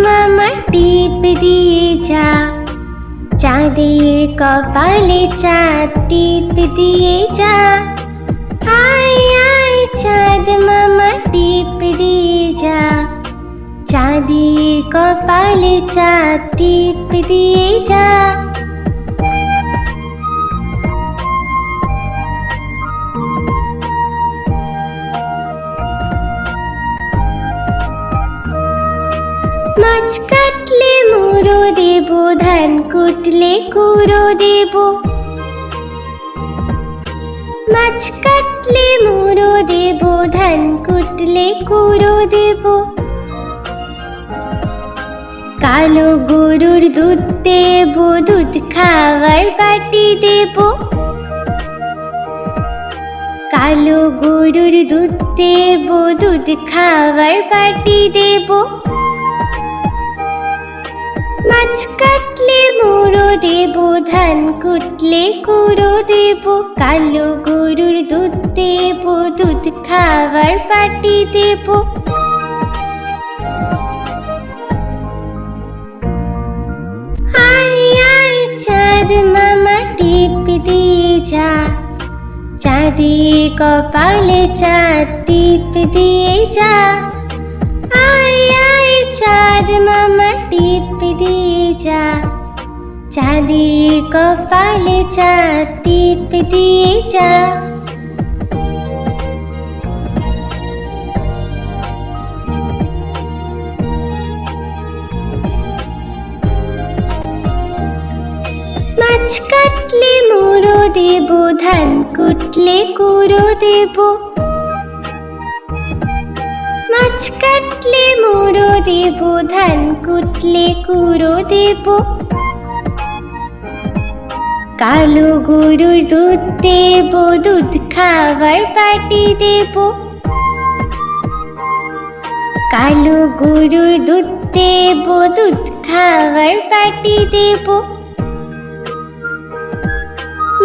মামা টিপ দিয়ে যা, চাঁদের কপালে চাঁদ টিপ দিয়ে যা। আয় আয় চাঁদ মামা টিপ দিয়ে যা, চাঁদের কপালে চাঁদ টিপ দিয়ে যা। মাছ কাটলে মুড়ো দেব, ধান কুটলে কুড়ো দেব। মাছ কাটলে মুড়ো দেব, ধান কুটলে কুড়ো দেব। কালো গরুর দুধ দেব, দুধ খাওয়ার বাটি দেব। কালো গরুর দুধ দেব, দুধ খাওয়ার বাটি দেব। মাছ কাটলে মুড়ো দেব, ধান কুটলে কুড়ো দেব। কালো গরুর দুধ দেব, দুধ খাওয়ার বাটি দেব। আয় আয় চাঁদ মামা টিপ দিয়ে যা, চাঁদের কপালে চাঁদ টিপ দিয়ে যা। আয় আয় চাঁদ মামা টিপ দিয়ে যা, চাঁদের কপালে চাঁদ টিপ দিয়ে যা। মাছ কাটলে মুড়ো দেব, ধান কুটলে কুড়ো দেব। মাছ কাটলে মুড়ো দেব, ধান কুটলে কুড়ো দেব। কালো গরুর দুধ দেব, দুধ খাওয়ার বাটি দেব। কালো গরুর দুধ দেব, দুধ খাওয়ার বাটি দেব।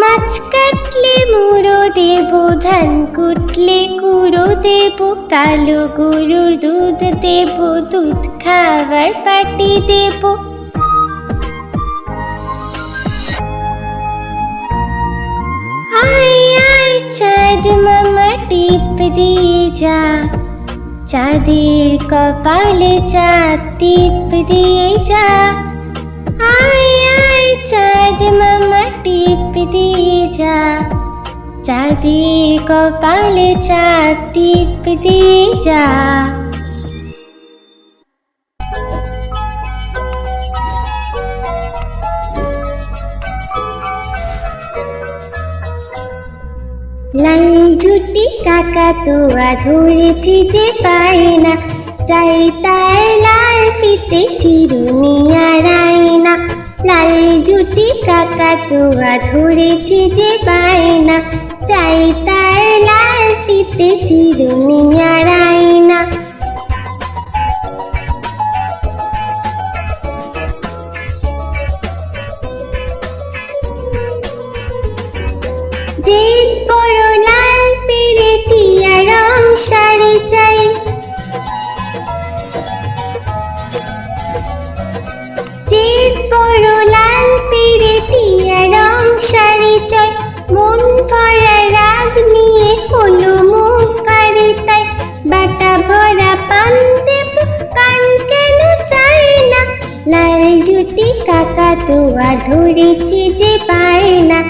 মাছ কাটলে মুড়ো দেব, ধান কুটলে কুড়ো দেব। কালো গরুর দুধ দেব, দুধ খাওয়ার বাটি দেব। আয় আয় চাঁদ মামা টিপ দিয়ে যা, চাঁদের কপালে চাঁদ টিপ দিয়ে যা। আয় আয় চাঁদ মামা টিপ দিয়ে যা, চাঁদের কপালে চাঁদ টিপ দিয়ে যা। লাল ঝুটি কাকাতুয়া ধরেছি যে পায় না, চাই তার লাল ফিতে চিরুনি আর আয়না। লাল ঝুটি কাকাতুয়া ধরেছি যে পায় না, চাই তার লাল ফিতে চিরুনি আর আয়না। জিদ বড় লাল পেরেটিয়া রং শাড়ি চাই। জিদ বড় লাল পেরেটিয়া রং শাড়ি চাই। মন ভরা রাগ নিয়ে হলো মুখ ভারী তাই, বাটা ভরা পান দেব পান কেন চাই না। লাল ঝুটি কাকাতুয়া ধরেছি যে পায় না,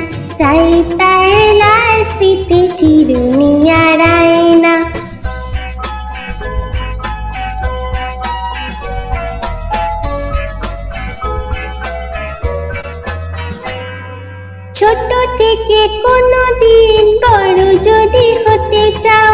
চাই তার লাল ফিতে চিরুনি আর আয়না। ছোট থেকে কোনো দিন বড় যদি হতে চাও,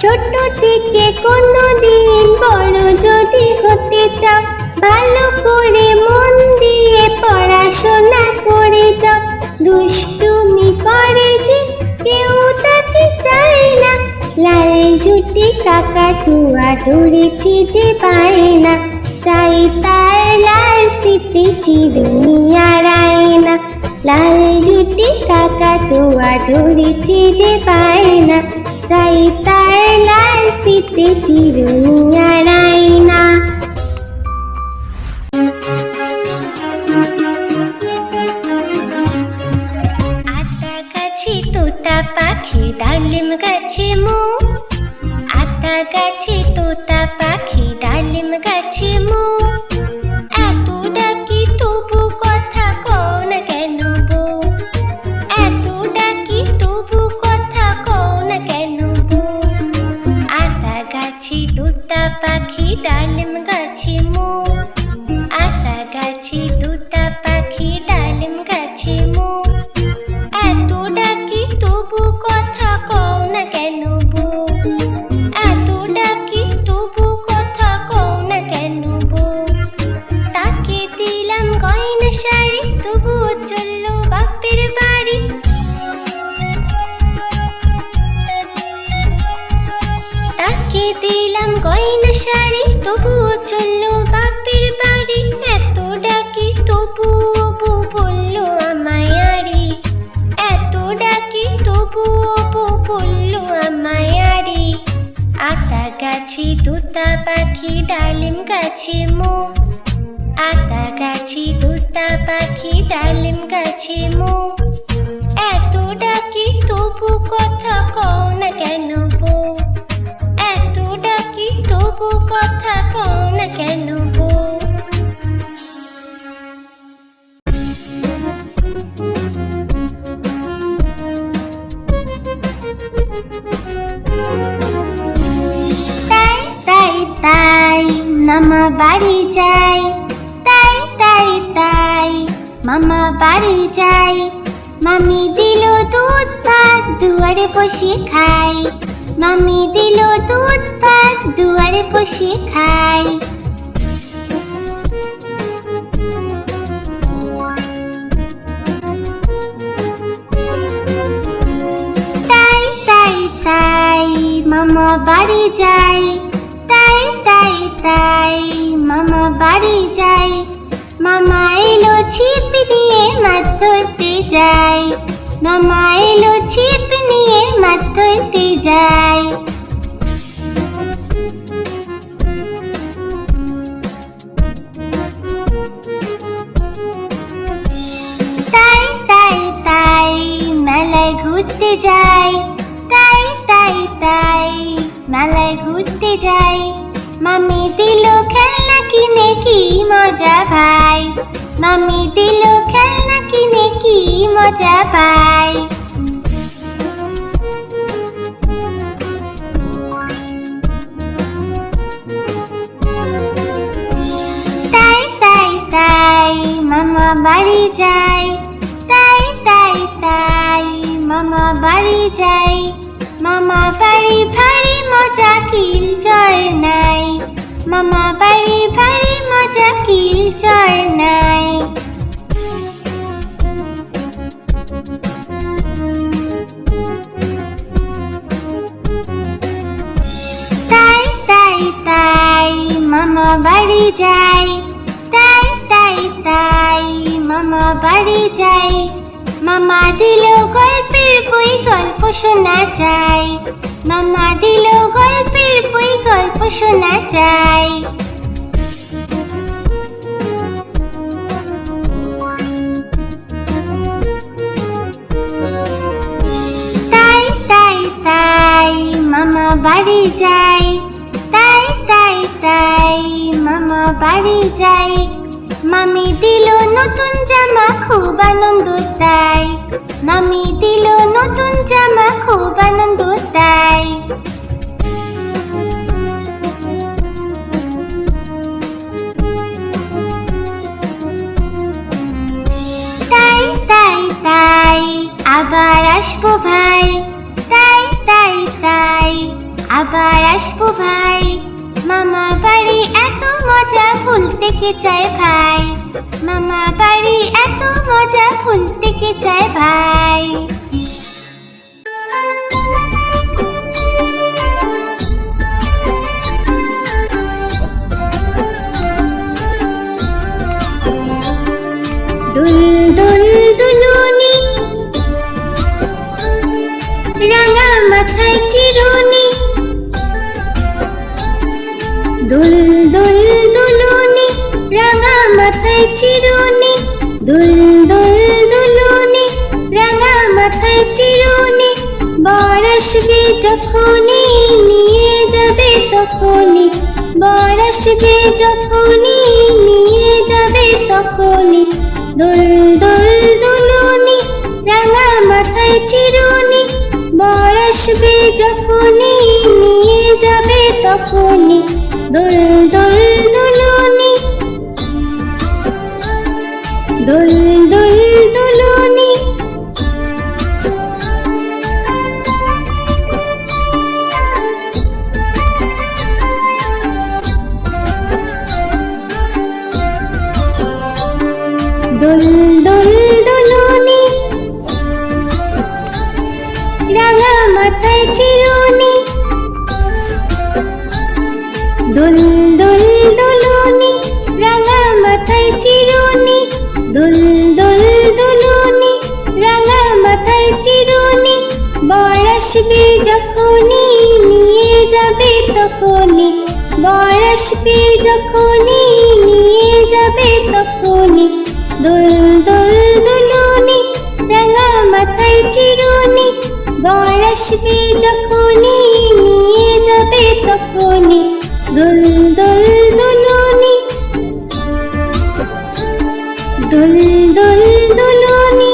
ছোট থেকে কোনো দিন বড় যদি হতে চাও, ভালো করে মন দিয়ে পড়াশোনা করে যাও। দুষ্টুমি করে যে কেউ তাকে চায় না, লাল ঝুটি কাকাতুয়া ধরেছি যে পায় না, চাই তার লাল ফিতে চিরুনি আর আয়না। লাল ঝুটি কাকাতুয়া ধরেছি যে পায় না, চাই তার লাল ফিতে চিরুনি আর আয়না। আতা গাছে তোতা পাখি ডালিম গাছে মো, আতা গাছে তোতা পাখি ডালিম গাছে মো। এত ডাকি তবু কথা কও না কেন বউ, এত ডাকি তবু কথা কও না কেন বউ। আতা গাছে তোতা পাখি ডালিম গাছে মো, আতা গাছে তোতা পাখি ডালিম গাছে মো। এত ডাকি তবু কথা কও না কেন বউ, এত ডাকি তবু কথা কও না কেন বউ। তাকে দিলাম গয়না শাড়ি তবুও চললো বাপের বাড়ি, তাকে দিলাম গয়না শাড়ি তবুও চললো বাপের বাড়ি। এত ডাকি তবুও বউ বললো আমায় আড়ি, এত ডাকি তবুও বউ বললো আমায় আড়ি। আতা গাছে তোতা পাখি ডালিম গাছে মো, আতা গাছে তোতা পাখি ডালিম গাছে মো। এত ডাকি তবু কথা কও না কেন বউ, এত ডাকি তবু কথা কও না কেন বউ। তাই তাই তাই মামা বাড়ি যাই, তাই তাই তাই মামা বাড়ি যাই। মামি দিল দুধ ভাত দুয়ারে বসে খাই, মামি দিল দুধ ভাত দুয়ারে বসে খাই। তাই তাই তাই মামা বাড়ি যাই, তাই তাই তাই মামা বাড়ি যাই। মামা এলো ছিপ নিয়ে মাছ ধরতে যাই, মামা এলো ছিপ নিয়ে মাছ ধরতে যাই। তাই তাই তাই মেলায় ঘুরতে যাই, তাই তাই তাই মেলায় ঘুরতে যাই। মামি দিল খেলনা কিনে কি মজা ভাই, মামি দিল খেলনা কিনে কি মজা ভাই। তাই তাই তাই মামা বাড়ি যাই, তাই তাই তাই মামা বাড়ি যাই। মামা বাড়ি ভারী মজা কিল চর নাই, মামা বাড়ি ভারী মজা কিল চর নাই। তাই তাই তাই মামা বাড়ি যাই, তাই তাই তাই মামা বাড়ি যাই। মামা দিল গল্পের বই গল্প শোনা চাই, মামা দিল গল্পের বই গল্প শোনা চাই। তাই তাই তাই মামা বাড়ি যাই, তাই তাই তাই মামা বাড়ি যাই। মামি দিল নতুন জামা খুব আনন্দ তাই, মামি দিল নতুন জামা খুব আনন্দ তাই। তাই তাই তাই আবার আসবো ভাই, তাই তাই তাই আবার আসবো ভাই। মামা বাড়ি এত মজা ভুলতে কে চায় ভাই, মামা বাড়ি এত মজা ভুলতে কে চায় ভাই। দুল দুল দুলুনি, রাঙা মাথায় চিরুনি, দুল দুল দুলুনি রাঙা মাথায় চিরুনি, দুল দুল দুলুনি রাঙা মাথায় চিরুনি, বর আসবে যখনই নিয়ে যাবে তখনই, বর আসবে যখনই নিয়ে যাবে তখনই। দুল দুল দুলুনি রাঙা মাথায় চিরুনি, বর আসবে যখনই নিয়ে যাবে তখনই। দুল দুল দুলুনি, দুল দুল দুলুনি। দুল দুল দুলুনি রাঙা মাথায় চিরুনি, দুল দুল দুলুনি রাঙা মাথায় চিরুনি, দুল দুল দুলুনি রাঙা মাথায় চিরুনি, বর আসবে যখনই নিয়ে যাবে তখনই, বর আসবে যখনই নিয়ে যাবে তখনই। দুল দুল দুলুনি রাঙা মাথায় চিরুনি, বর আসবে যখনই নিয়ে যাবে তখনই। দুল দুল দুলুনি, দুল দুল দুলুনি,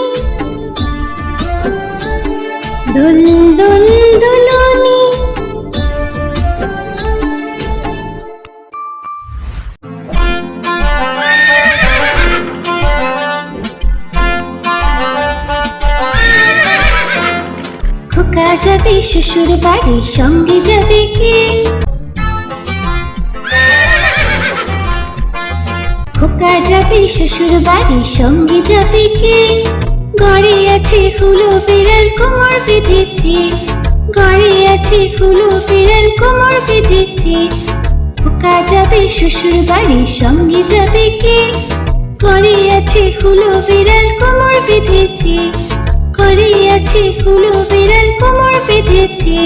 দুল দুল দুলুনি। খোকা যাবে শ্বশুর বাড়ি, সঙ্গে যাবে কে? খোকা যাবে শ্বশুর বাড়ি, সঙ্গে যাবে কে? ঘরে আছে হুলো বিড়াল কোমর বেঁধেছে, ঘরে আছে হুলো বিড়াল কোমর বেঁধেছে। খোকা যাবে শ্বশুর বাড়ি, সঙ্গে যাবে কে? ঘরে আছে হুলো বিড়াল কোমর বেঁধেছে, ঘরে আছে হুলো বিড়াল কোমর বেঁধেছে।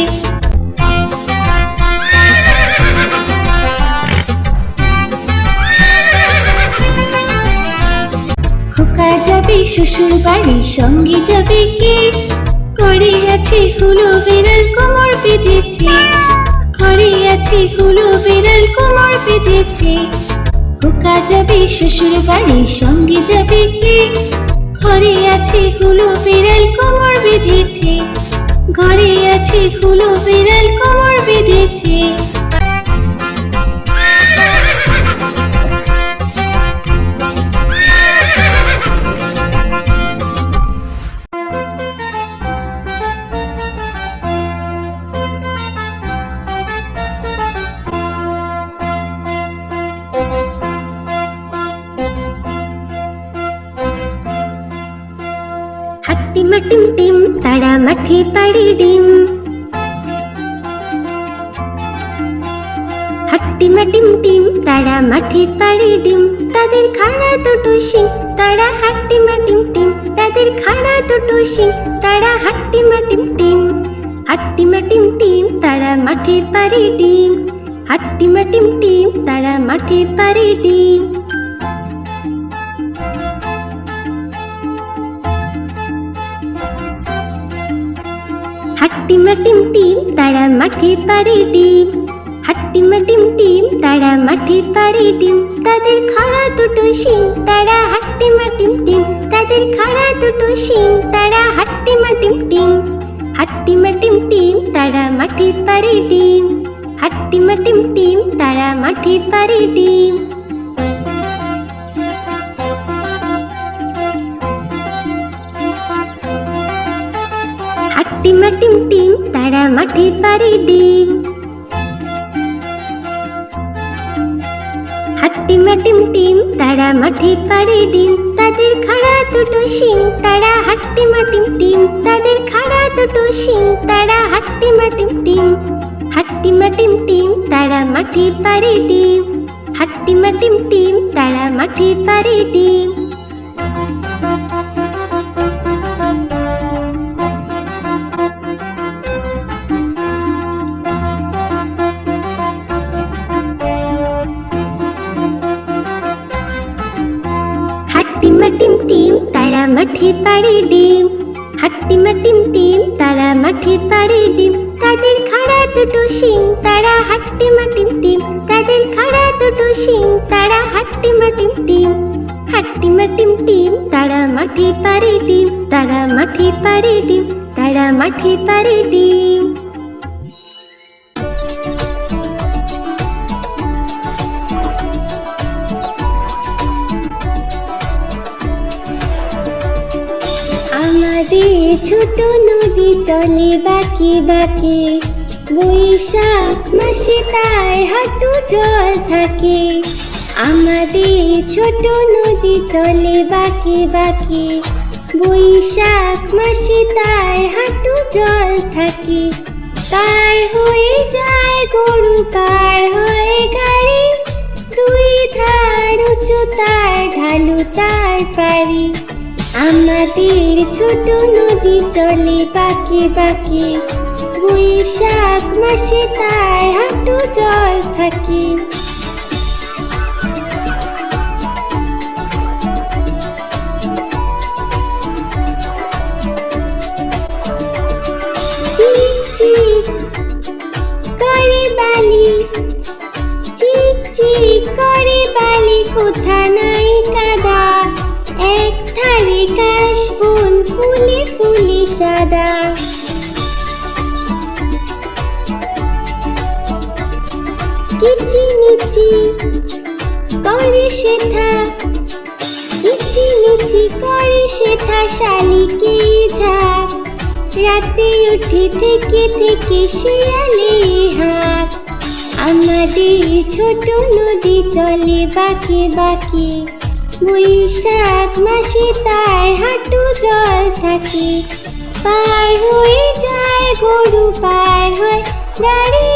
খোকা যাবে শ্বশুর বাড়ি, সঙ্গে যাবে কে? ঘরে আছে হুলো বিড়াল কোমর বেঁধেছে, ঘরে আছে হুলো বিড়াল কোমর বেঁধেছে। খোকা যাবে শ্বশুর বাড়ি, সঙ্গে যাবে কে? ঘরে আছে হুলো বিড়াল কোমর বেঁধেছে, ঘরে আছে হুলো বিড়াল কোমর বেঁধেছে। হাট্টিমা টিম টিম তারা মাঠে পাড়ে ডিম, হাট্টিমা টিম টিম তারা মাঠে পাড়ে ডিম, তাদের খাড়া দুটো শিং তারা হাট্টিমা টিম টিম, তাদের খাড়া দুটো শিং তারা হাট্টিমা টিম টিম। হাট্টিমা টিম টিম তারা মাঠে পাড়ে ডিম, হাট্টিমা টিম টিম তারা মাঠে পাড়ে ডিম। হাট্টিমা টিম টিম তারা মাঠে পাড়ে ডিম, হাট্টিমা টিম টিম তারা মাঠে পাড়ে ডিম, তাদের খাড়া দুটো শিং তারা হাট্টিমা টিম টিম, তাদের খাড়া দুটো শিং তারা হাট্টিমা টিম টিম। হাট্টিমা টিম টিম তারা মাঠে পাড়ে ডিম, হাট্টিমা টিম টিম তারা মাঠে পাড়ে ডিম। হাট্টিমা টিম টিম তারা মাঠে পাড়ে ডিম, হাট্টিমা টিম টিম তারা মাঠে পাড়ে ডিম, তাদের খাড়া দুটো শিং তারা হাট্টিমা টিম টিম, তাদের খাড়া দুটো শিং তারা হাট্টিমা টিম টিম। হাট্টিমা টিম টিম তারা মাঠে পাড়ে ডিম, হাট্টিমা টিম টিম তারা মাঠে পাড়ে ডিম। মাঠে পাড়ে ডিম। হাট্টিমা টিম টিম তারা মাঠে পাড়ে ডিম। তাদের খাড়া দুটো শিং তারা হাট্টিমা টিম টিম। তাদের খাড়া দুটো শিং তারা হাট্টিমা টিম টিম। হাট্টিমা টিম টিম তারা মাঠে পাড়ে ডিম। তারা মাঠে পাড়ে ডিম। তারা মাঠে পাড়ে ডিম। আমাদের ছোট নদী চলে বাঁকে বাঁকে। বৈশাখ মাসে তার হাঁটু জল থাকে। আমাদের ছোট নদী চলে বাঁকে বাঁকে। বৈশাখ মাসে তার হাঁটু জল থাকে। পার হয়ে যায় গরু, পার হয় গাড়ি। দুই ধার উঁচু তার, ঢালু তার পাড়ি। আমাদের ছোট নদী চলে বাঁকে বাঁকে। বৈশাখ মাসে তার হাঁটু জল থাকে। চিক চিক করে বালি, চিক চিক করে বালি, কোথা নাই কাদা। এক ধারে কাশবন ফুলে ফুলে সাদা। কিচিমিচি করে শেঠা, কিচিমিচি করে শেঠা শালিকে ঝাঁক। রাতে উঠে থেকে থেকে শিয়ালে হাঁক। আমাদের ছোট নদী চলে বাঁকে বাঁকে। বৈশাখ মাসে তার হাঁটু জল থাকে। পার হয়ে যায় গরু, পার হয় গাড়ি।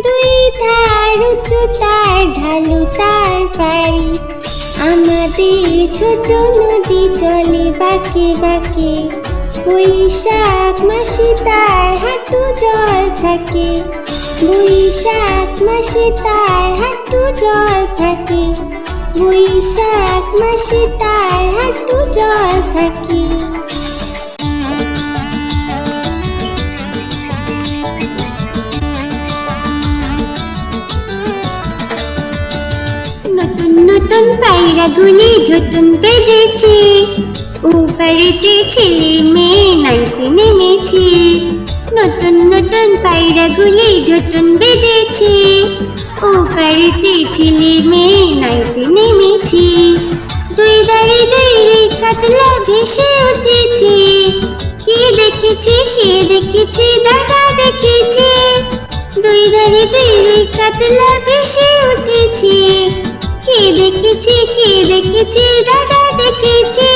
দুই ধার উঁচু তার, ঢালু তার পাড়ি। আমাদের ছোট নদী চলে বাঁকে বাঁকে। বৈশাখ মাসে তার হাঁটু জল থাকে। বৈশাখ মাসে তার হাঁটু জল থাকে। বৈশাখ মাসে তার হাঁটু জল থাকে। নতুন নতুন পায়রাগুলি ঝুটুন বেঁধেছে। ওপারেতে ছেলে মেয়ে নাইতে নেমেছে। নতুন নতুন পায়রাগুলি ঝুটুন বেঁধেছে। ওপারেতে ছেলে মেয়ে নাইতে নেমেছে। দুই ধারে দুই রুই কাতলা ভেসে উঠেছে। কে দেখেছে, কে দেখেছে, দাদা দেখেছে। দুই ধারে দুই রুই কাতলা ভেসে উঠেছে। কে দেখেছে, কে দেখেছে, দাদা দেখেছে।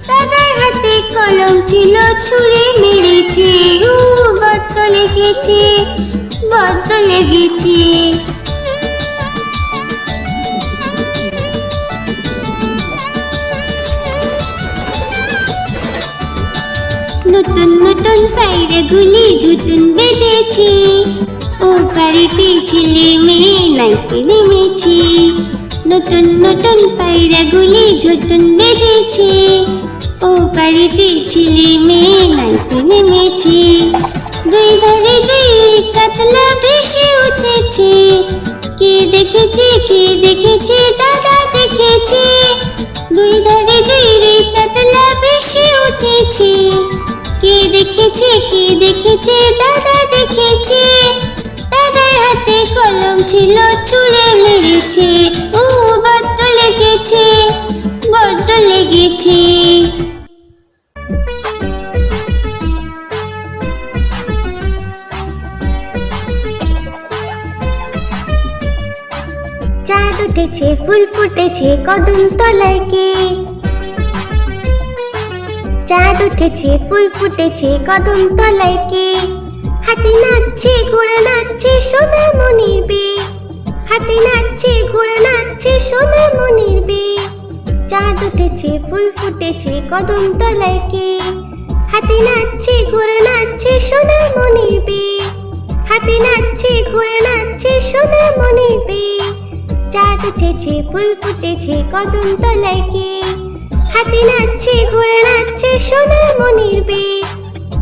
দাদার হাতে কলম ছিল, ছুঁড়ে মেরেছে। বড্ড লেগেছে, বড্ড লেগেছে। নতুন নতুন পায়রাগুলি ঝুটুন বেঁধেছে। ওপারেতে ছেলে মেয়ে নাইতে নেমেছে। নতুন নতুন পায়রাগুলি ঝুটুন বেঁধেছে। ওপারেতে ছেলে মেয়ে নাইতে নেমেছে। দুই ধারে দুই কাতলা ভেসে উঠেছে। কে দেখেছে, কে দেখেছে, দাদা দেখেছে। দুই ধারে দুই কাতলা ভেসে উঠেছে। কে দেখেছে, কে দেখেছে, দাদা দেখেছে। দাদার হাতে কলম ছিল, ছুঁড়ে মেরেছে। বড্ড লেগেছে, বড্ড লেগেছে। চাঁদ উঠেছে, ফুল ফুটেছে, কদম তলায় কে। চাঁদ উঠেছে, ফুল ফুটেছে, কদম তলায় কে। হাতি নাচছে, ঘোড়া নাচছে, সোনা মনির বে। হাতি নাচছে, ঘোড়া নাচছে, সোনা মনির বে। চাঁদ উঠেছে, ফুল ফুটেছে, কদম তলায় কে। হাতি নাচছে, ঘোড়া নাচছে, সোনা মনির বে। হাতি নাচছে, ঘোড়া নাচছে, সোনা মনির বে। চাঁদ উঠেছে, ফুল ফুটেছে, কদম তলায় কে। হাতি নাচছে ঘোড়া নাচছে সোনার মনির বেগ,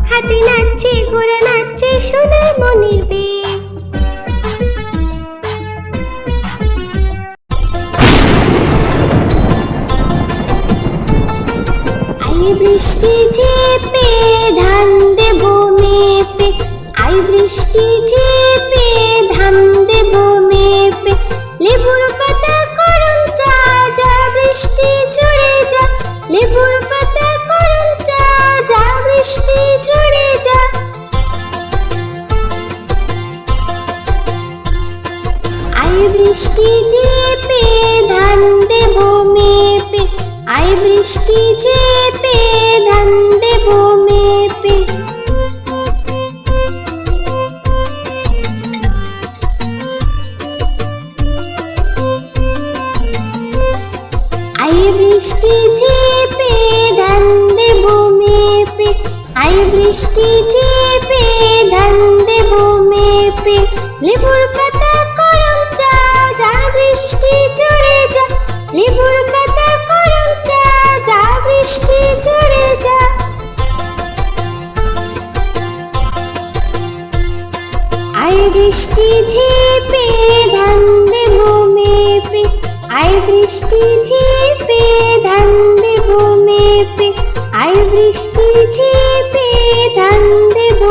হাতি নাচছে ঘোড়া নাচছে সোনার মনির বেগ। আই বৃষ্টি ঝেপে ধান দেব মেপে, আই বৃষ্টি ঝেপে ধান দেব মেপে, লেবুর পাতা করম চা যা বৃষ্টি ঝরে যা, লেবুর পাতা করম চা যা বৃষ্টি ঝরে যা। আই বৃষ্টি ঝেপে ধান দেব মেপে, আই বৃষ্টি ঝেপে ধান দেব মেপে। আই বৃষ্টি ঝেপে ধান দেব মেপে, আই বৃষ্টি ঝেপে ধান দেব মেপে, লেবুর পাতা করম চা যা বৃষ্টি ঝরে যা, লেবুর পাতা করম চা যা বৃষ্টি ঝরে যা। আই বৃষ্টি ঝেপে ধান দেব মেপে, আই বৃষ্টি ঝেপে ধান দেব মেপে, আই বৃষ্টি ঝেপে ধান দেব